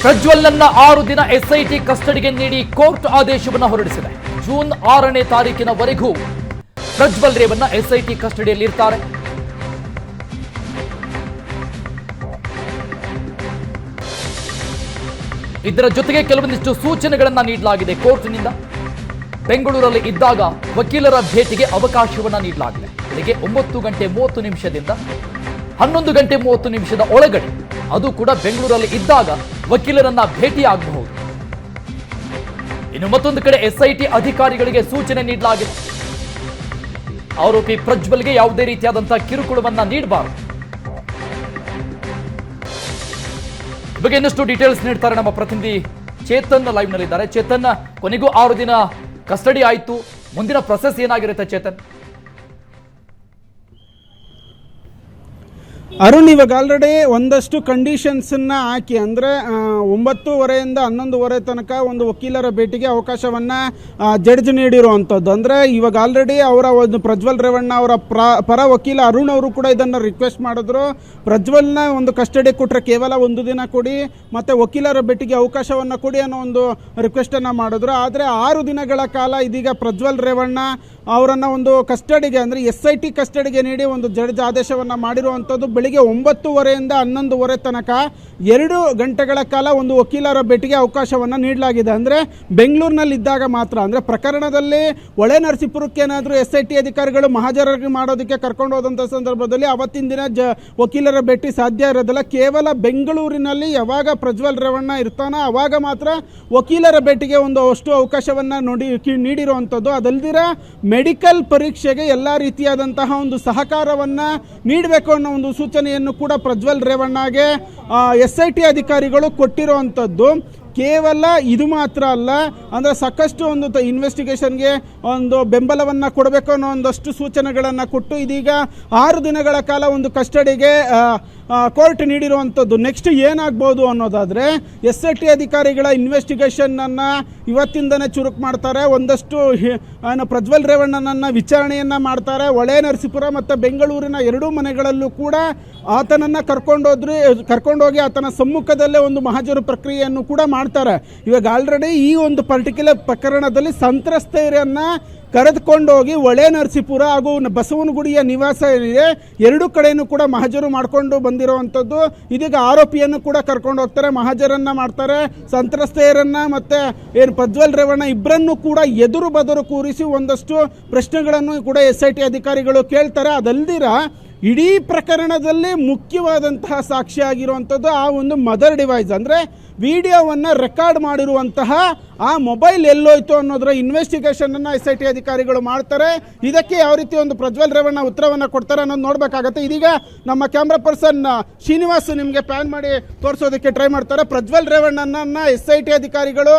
ಪ್ರಜ್ವಲ್ನನ್ನ 6 ದಿನ ಎಸ್ಐಟಿ ಕಸ್ಟಡಿಗೆ ನೀಡಿ ಕೋರ್ಟ್ ಆದೇಶವನ್ನು ಹೊರಡಿಸಿದೆ. ಜೂನ್ 6ನೇ ತಾರೀಕಿನವರೆಗೂ ಪ್ರಜ್ವಲ್ ರೇವಣ್ಣ ಎಸ್ಐಟಿ ಕಸ್ಟಡಿಯಲ್ಲಿ ಇರ್ತಾರೆ. ಇದರ ಜೊತೆಗೆ ಕೆಲವೊಂದಿಷ್ಟು ಸೂಚನೆಗಳನ್ನ ನೀಡಲಾಗಿದೆ ಕೋರ್ಟ್ನಿಂದ. ಬೆಂಗಳೂರಲ್ಲಿ ಇದ್ದಾಗ ವಕೀಲರ ಭೇಟಿಗೆ ಅವಕಾಶವನ್ನ ನೀಡಲಾಗಿದೆ. ಬೆಳಿಗ್ಗೆ 9:30 11 ಗಂಟೆ 30 ಒಳಗಡೆ, ಅದು ಕೂಡ ಬೆಂಗಳೂರಲ್ಲಿ ಇದ್ದಾಗ ವಕೀಲರನ್ನ ಭೇಟಿಯಾಗಬಹುದು. ಇನ್ನು ಮತ್ತೊಂದು ಕಡೆ ಎಸ್ಐಟಿ ಅಧಿಕಾರಿಗಳಿಗೆ ಸೂಚನೆ ನೀಡಲಾಗಿದೆ. ಆರೋಪಿ ಪ್ರಜ್ವಲ್ಗೆ ಯಾವುದೇ ರೀತಿಯಾದಂತಹ ಕಿರುಕುಳವನ್ನ ನೀಡಬಾರದು. ಬಗ್ಗೆ ಇನ್ನಷ್ಟು ಡೀಟೇಲ್ಸ್ ನೀಡ್ತಾರೆ ನಮ್ಮ ಪ್ರತಿನಿಧಿ ಚೇತನ್ ಲೈವ್ ನಲ್ಲಿದ್ದಾರೆ. ಚೇತನ್, ಕೊನೆಗೂ 6 ದಿನ ಕಸ್ಟಡಿ ಆಯಿತು, ಮುಂದಿನ ಪ್ರೊಸೆಸ್ ಏನಾಗಿರುತ್ತೆ ಚೇತನ್? ಅರುಣ್, ಇವಾಗ ಆಲ್ರೆಡಿ ಒಂದಷ್ಟು ಕಂಡೀಷನ್ಸನ್ನ ಹಾಕಿ, ಅಂದರೆ 9:30 11:30 ತನಕ ಒಂದು ವಕೀಲರ ಭೇಟಿಗೆ ಅವಕಾಶವನ್ನು ಜಡ್ಜ್ ನೀಡಿರುವಂಥದ್ದು. ಅಂದರೆ ಇವಾಗ ಆಲ್ರೆಡಿ ಅವರ ಒಂದು ಪ್ರಜ್ವಲ್ ರೇವಣ್ಣ ಅವರ ಪರ ವಕೀಲ ಅರುಣ್ ಅವರು ಕೂಡ ಇದನ್ನು ರಿಕ್ವೆಸ್ಟ್ ಮಾಡಿದ್ರು. ಪ್ರಜ್ವಲ್ನ ಒಂದು ಕಸ್ಟಡಿ ಕೊಟ್ಟರೆ ಕೇವಲ 1 ದಿನ ಕೊಡಿ, ಮತ್ತು ವಕೀಲರ ಭೇಟಿಗೆ ಅವಕಾಶವನ್ನು ಕೊಡಿ ಅನ್ನೋ ಒಂದು ರಿಕ್ವೆಸ್ಟನ್ನು ಮಾಡಿದ್ರು. ಆದರೆ 6 ದಿನಗಳ ಕಾಲ ಇದೀಗ ಪ್ರಜ್ವಲ್ ರೇವಣ್ಣ ಅವರನ್ನು ಒಂದು ಕಸ್ಟಡಿಗೆ, ಅಂದರೆ SIT ಕಸ್ಟಡಿಗೆ ನೀಡಿ ಒಂದು ಜಡ್ಜ್ ಆದೇಶವನ್ನು ಮಾಡಿರುವಂಥದ್ದು. ಬೆಳಿಗ್ಗೆ 9:30 11:30 ತನಕ 2 ಗಂಟೆಗಳ ಕಾಲ ಒಂದು ವಕೀಲರ ಭೇಟಿಗೆ ಅವಕಾಶವನ್ನು ನೀಡಲಾಗಿದೆ. ಅಂದರೆ ಬೆಂಗಳೂರಿನಲ್ಲಿ ಇದ್ದಾಗ ಮಾತ್ರ, ಅಂದರೆ ಪ್ರಕರಣದಲ್ಲಿ ಒಳೆ ನರಸೀಪುರಕ್ಕೆ ಏನಾದರೂ SIT ಅಧಿಕಾರಿಗಳು ಮಹಾಜರಾಗಿ ಮಾಡೋದಕ್ಕೆ ಕರ್ಕೊಂಡು ಹೋದಂಥ ಸಂದರ್ಭದಲ್ಲಿ ಅವತ್ತಿನ ದಿನ ವಕೀಲರ ಭೇಟಿ ಸಾಧ್ಯ ಇರೋದಿಲ್ಲ. ಕೇವಲ ಬೆಂಗಳೂರಿನಲ್ಲಿ ಯಾವಾಗ ಪ್ರಜ್ವಲ್ ರೇವಣ್ಣ ಇರ್ತಾನೋ ಆವಾಗ ಮಾತ್ರ ವಕೀಲರ ಭೇಟಿಗೆ ಒಂದು ಅಷ್ಟು ಅವಕಾಶವನ್ನು ನೀಡಿರುವಂಥದ್ದು. ಅದಲ್ದಿರ ಮೆಡಿಕಲ್ ಪರೀಕ್ಷೆಗೆ ಎಲ್ಲ ರೀತಿಯಾದಂತಹ ಒಂದು ಸಹಕಾರವನ್ನು ನೀಡಬೇಕು ಅನ್ನೋ ಒಂದು ಸೂಚನೆಯನ್ನು ಕೂಡ ಪ್ರಜ್ವಲ್ ರೇವಣ್ಣಗೆ SIT ಅಧಿಕಾರಿಗಳು ಕೊಟ್ಟಿರುವಂಥದ್ದು. ಕೇವಲ ಇದು ಮಾತ್ರ ಅಲ್ಲ, ಅಂದರೆ ಸಾಕಷ್ಟು ಒಂದು ಇನ್ವೆಸ್ಟಿಗೇಷನ್ಗೆ ಒಂದು ಬೆಂಬಲವನ್ನು ಕೊಡಬೇಕು ಅನ್ನೋ ಒಂದಷ್ಟು ಸೂಚನೆಗಳನ್ನು ಕೊಟ್ಟು ಇದೀಗ 6 ದಿನಗಳ ಕಾಲ ಒಂದು ಕಸ್ಟಡಿಗೆ ಕೋರ್ಟ್ ನೀಡಿರುವಂಥದ್ದು. ನೆಕ್ಸ್ಟ್ ಏನಾಗ್ಬೋದು ಅನ್ನೋದಾದರೆ, SIT ಅಧಿಕಾರಿಗಳ ಇನ್ವೆಸ್ಟಿಗೇಷನನ್ನು ಇವತ್ತಿಂದನೇ ಚುರುಕು ಮಾಡ್ತಾರೆ. ಒಂದಷ್ಟು ಪ್ರಜ್ವಲ್ ರೇವಣ್ಣನನ್ನು ವಿಚಾರಣೆಯನ್ನು ಮಾಡ್ತಾರೆ. ಒಳೆ ನರಸೀಪುರ ಮತ್ತು ಬೆಂಗಳೂರಿನ 2 ಮನೆಗಳಲ್ಲೂ ಕೂಡ ಆತನನ್ನು ಕರ್ಕೊಂಡೋಗಿ ಆತನ ಸಮ್ಮುಖದಲ್ಲೇ ಒಂದು ಮಹಾಜರು ಪ್ರಕ್ರಿಯೆಯನ್ನು ಕೂಡ ಮಾಡ್ತಾರೆ. ಇವಾಗ ಆಲ್ರೆಡಿ ಈ ಒಂದು ಪರ್ಟಿಕ್ಯುಲರ್ ಪ್ರಕರಣದಲ್ಲಿ ಸಂತ್ರಸ್ತೆಯರನ್ನು ಕರೆದುಕೊಂಡೋಗಿ ಒಳೆ ನರಸೀಪುರ ಹಾಗೂ ಬಸವನಗುಡಿಯ ನಿವಾಸ ಏನಿದೆ 2 ಕಡೆಯೂ ಕೂಡ ಮಹಾಜರು ಮಾಡಿಕೊಂಡು ಬಂದಿರುವಂಥದ್ದು. ಇದೀಗ ಆರೋಪಿಯನ್ನು ಕೂಡ ಕರ್ಕೊಂಡು ಹೋಗ್ತಾರೆ, ಮಹಾಜರನ್ನು ಮಾಡ್ತಾರೆ. ಸಂತ್ರಸ್ತೆಯರನ್ನು ಮತ್ತು ಏನು ಪ್ರಜ್ವಲ್ ರೇವಣ್ಣ ಇಬ್ಬರನ್ನು ಕೂಡ ಎದುರು ಬದರು ಕೂರಿಸಿ ಒಂದಷ್ಟು ಪ್ರಶ್ನೆಗಳನ್ನು ಕೂಡ SIT ಅಧಿಕಾರಿಗಳು ಕೇಳ್ತಾರೆ. ಅದಲ್ದಿರ ಇಡೀ ಪ್ರಕರಣದಲ್ಲಿ ಮುಖ್ಯವಾದಂತಹ ಸಾಕ್ಷಿಯಾಗಿರುವಂಥದ್ದು ಆ ಒಂದು ಮದರ್ ಡಿವೈಸ್, ಅಂದರೆ ವಿಡಿಯೋವನ್ನು ರೆಕಾರ್ಡ್ ಮಾಡಿರುವಂತಹ ಆ ಮೊಬೈಲ್ ಎಲ್ಲೋಯ್ತು ಅನ್ನೋದರ ಇನ್ವೆಸ್ಟಿಗೇಷನನ್ನು SIT ಅಧಿಕಾರಿಗಳು ಮಾಡ್ತಾರೆ. ಇದಕ್ಕೆ ಯಾವ ರೀತಿ ಒಂದು ಪ್ರಜ್ವಲ್ ರೇವಣ್ಣ ಉತ್ತರವನ್ನು ಕೊಡ್ತಾರೆ ಅನ್ನೋದು ನೋಡಬೇಕಾಗತ್ತೆ. ಇದೀಗ ನಮ್ಮ ಕ್ಯಾಮ್ರಾ ಪರ್ಸನ್ ಶ್ರೀನಿವಾಸ್ ನಿಮಗೆ ಪ್ಯಾನ್ ಮಾಡಿ ತೋರಿಸೋದಕ್ಕೆ ಟ್ರೈ ಮಾಡ್ತಾರೆ. ಪ್ರಜ್ವಲ್ ರೇವಣ್ಣನನ್ನು SIT ಅಧಿಕಾರಿಗಳು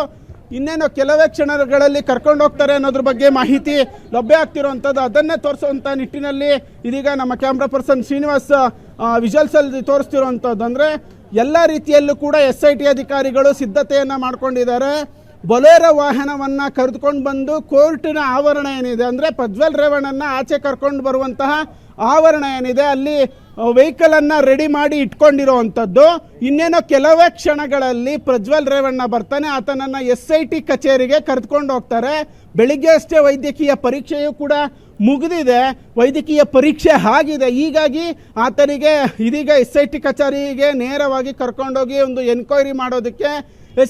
ಇನ್ನೇನು ಕೆಲವೇ ಕ್ಷಣಗಳಲ್ಲಿ ಕರ್ಕೊಂಡು ಹೋಗ್ತಾರೆ ಅನ್ನೋದ್ರ ಬಗ್ಗೆ ಮಾಹಿತಿ ಲಭ್ಯ ಆಗ್ತಿರುವಂಥದ್ದು. ಅದನ್ನೇ ತೋರಿಸುವಂಥ ನಿಟ್ಟಿನಲ್ಲಿ ಇದೀಗ ನಮ್ಮ ಕ್ಯಾಮ್ರಾ ಪರ್ಸನ್ ಶ್ರೀನಿವಾಸ್ ವಿಜುವಲ್ಸಲ್ಲಿ ತೋರಿಸ್ತಿರುವಂಥದ್ದು. ಅಂದರೆ ಎಲ್ಲ ರೀತಿಯಲ್ಲೂ ಕೂಡ SIT ಅಧಿಕಾರಿಗಳು ಸಿದ್ಧತೆಯನ್ನು ಮಾಡ್ಕೊಂಡಿದ್ದಾರೆ. ಬೊಲೆರೋ ವಾಹನವನ್ನು ಕರೆದುಕೊಂಡು ಬಂದು ಕೋರ್ಟಿನ ಆವರಣ ಏನಿದೆ, ಅಂದರೆ ಪ್ರಜ್ವಲ್ ರೇವಣ್ಣನ ಆಚೆ ಕರ್ಕೊಂಡು ಬರುವಂತಹ ಆವರಣ ಏನಿದೆ ಅಲ್ಲಿ ವೆಹಿಕಲನ್ನು ರೆಡಿ ಮಾಡಿ ಇಟ್ಕೊಂಡಿರೋವಂಥದ್ದು. ಇನ್ನೇನೋ ಕೆಲವೇ ಕ್ಷಣಗಳಲ್ಲಿ ಪ್ರಜ್ವಲ್ ರೇವಣ್ಣ ಬರ್ತಾನೆ, ಆತನನ್ನು SIT ಕಚೇರಿಗೆ ಕರೆದುಕೊಂಡು ಹೋಗ್ತಾರೆ. ಬೆಳಿಗ್ಗೆ ಅಷ್ಟೇ ವೈದ್ಯಕೀಯ ಪರೀಕ್ಷೆಯೂ ಕೂಡ ಮುಗಿದಿದೆ, ವೈದ್ಯಕೀಯ ಪರೀಕ್ಷೆ ಆಗಿದೆ. ಹೀಗಾಗಿ ಆತನಿಗೆ ಇದೀಗ SIT ಕಚೇರಿಗೆ ನೇರವಾಗಿ ಕರ್ಕೊಂಡೋಗಿ ಒಂದು ಎನ್ಕ್ವೈರಿ ಮಾಡೋದಕ್ಕೆ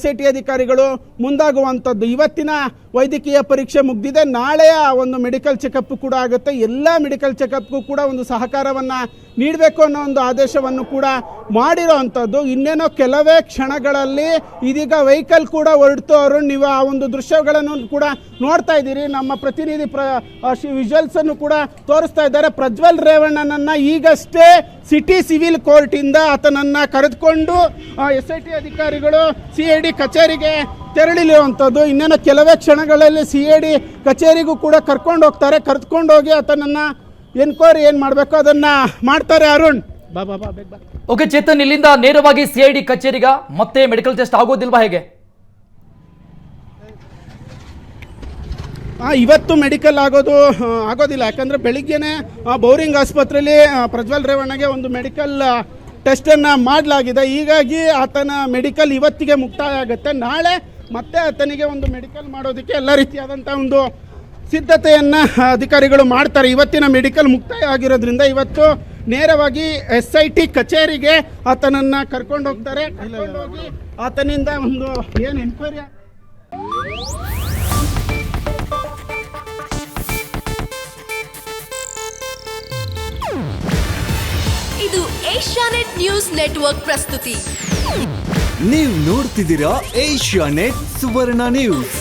SIT ಅಧಿಕಾರಿಗಳು ಮುಂದಾಗುವಂಥದ್ದು. ಇವತ್ತಿನ ವೈದ್ಯಕೀಯ ಪರೀಕ್ಷೆ ಮುಗಿದಿದೆ, ನಾಳೆಯ ಒಂದು ಮೆಡಿಕಲ್ ಚೆಕಪ್ ಕೂಡ ಆಗುತ್ತೆ. ಎಲ್ಲ ಮೆಡಿಕಲ್ ಚೆಕಪ್ಗೂ ಕೂಡ ಒಂದು ಸಹಕಾರವನ್ನು ನೀಡಬೇಕು ಅನ್ನೋ ಒಂದು ಆದೇಶವನ್ನು ಕೂಡ ಮಾಡಿರೋ ಅಂಥದ್ದು. ಇನ್ನೇನೋ ಕೆಲವೇ ಕ್ಷಣಗಳಲ್ಲಿ ಇದೀಗ ವೆಹಿಕಲ್ ಕೂಡ ಹೊರಡ್ತು. ಅರುಣ್, ನೀವು ಆ ಒಂದು ದೃಶ್ಯಗಳನ್ನು ಕೂಡ ನೋಡ್ತಾ ಇದ್ದೀರಿ. ನಮ್ಮ ಪ್ರತಿನಿಧಿ ವಿಜುವಲ್ಸನ್ನು ಕೂಡ ತೋರಿಸ್ತಾ ಇದ್ದಾರೆ. ಪ್ರಜ್ವಲ್ ರೇವಣ್ಣನನ್ನು ಈಗಷ್ಟೇ ಸಿಟಿ ಸಿವಿಲ್ ಕೋರ್ಟಿಂದ ಆತನನ್ನು ಕರೆದುಕೊಂಡು SIT ಅಧಿಕಾರಿಗಳು CID ಕಚೇರಿಗೆ ತೆರಳಿರುವಂಥದ್ದು. ಇನ್ನೇನು ಕೆಲವೇ ಕ್ಷಣಗಳಲ್ಲಿ CID ಕಚೇರಿಗೂ ಕೂಡ ಕರ್ಕೊಂಡು ಹೋಗ್ತಾರೆ. ಕರೆದುಕೊಂಡು ಹೋಗಿ ಆತನನ್ನು ಎನ್ಕ್ವೈರಿ ಏನು ಮಾಡಬೇಕು ಅದನ್ನು ಮಾಡ್ತಾರೆ. ಅರುಣ್, ಬಾ ಬಾ ಬಾ ಬೇಗ ಬಾ. ಓಕೆ ಚೇತನ್, ಇಲ್ಲಿಂದ ನೇರವಾಗಿ CID ಕಚೇರಿಗ ಮತ್ತೆ ಮೆಡಿಕಲ್ ಟೆಸ್ಟ್ ಆಗೋದಿಲ್ವಾ, ಹೇಗೆ? ಇವತ್ತು ಮೆಡಿಕಲ್ ಆಗೋದಿಲ್ಲ. ಯಾಕಂದರೆ ಬೆಳಿಗ್ಗೆನೇ ಬೌರಿಂಗ್ ಆಸ್ಪತ್ರೆಯಲ್ಲಿ ಪ್ರಜ್ವಲ್ ರೇವಣ್ಣಗೆ ಒಂದು ಮೆಡಿಕಲ್ ಟೆಸ್ಟನ್ನು ಮಾಡಲಾಗಿದೆ. ಹೀಗಾಗಿ ಆತನ ಮೆಡಿಕಲ್ ಇವತ್ತಿಗೆ ಮುಕ್ತಾಯ ಆಗುತ್ತೆ. ನಾಳೆ ಮತ್ತೆ ಆತನಿಗೆ ಒಂದು ಮೆಡಿಕಲ್ ಮಾಡೋದಕ್ಕೆ ಎಲ್ಲ ರೀತಿಯಾದಂಥ ಒಂದು ಸಿದ್ಧತೆಯನ್ನು ಅಧಿಕಾರಿಗಳು ಮಾಡ್ತಾರೆ. ಇವತ್ತಿನ ಮೆಡಿಕಲ್ ಮುಕ್ತಾಯ ಆಗಿರೋದ್ರಿಂದ ಇವತ್ತು ನೇರವಾಗಿ SIT ಕಚೇರಿಗೆ ಆತನನ್ನು ಕರ್ಕೊಂಡು ಹೋಗ್ತಾರೆ. ಕರ್ಕೊಂಡು ಹೋಗಿ ಆತನಿಂದ ಒಂದು ಏನು ಎನ್ಕ್ವೈರಿ ಇದು ಏಷ್ಯಾನೆಟ್ ನ್ಯೂಸ್ ನೆಟ್ವರ್ಕ್ ಪ್ರಸ್ತುತಿ. ನೀವು ನೋಡ್ತಿದ್ದೀರಾ ಏಷ್ಯಾನೆಟ್ ಸುವರ್ಣ ನ್ಯೂಸ್.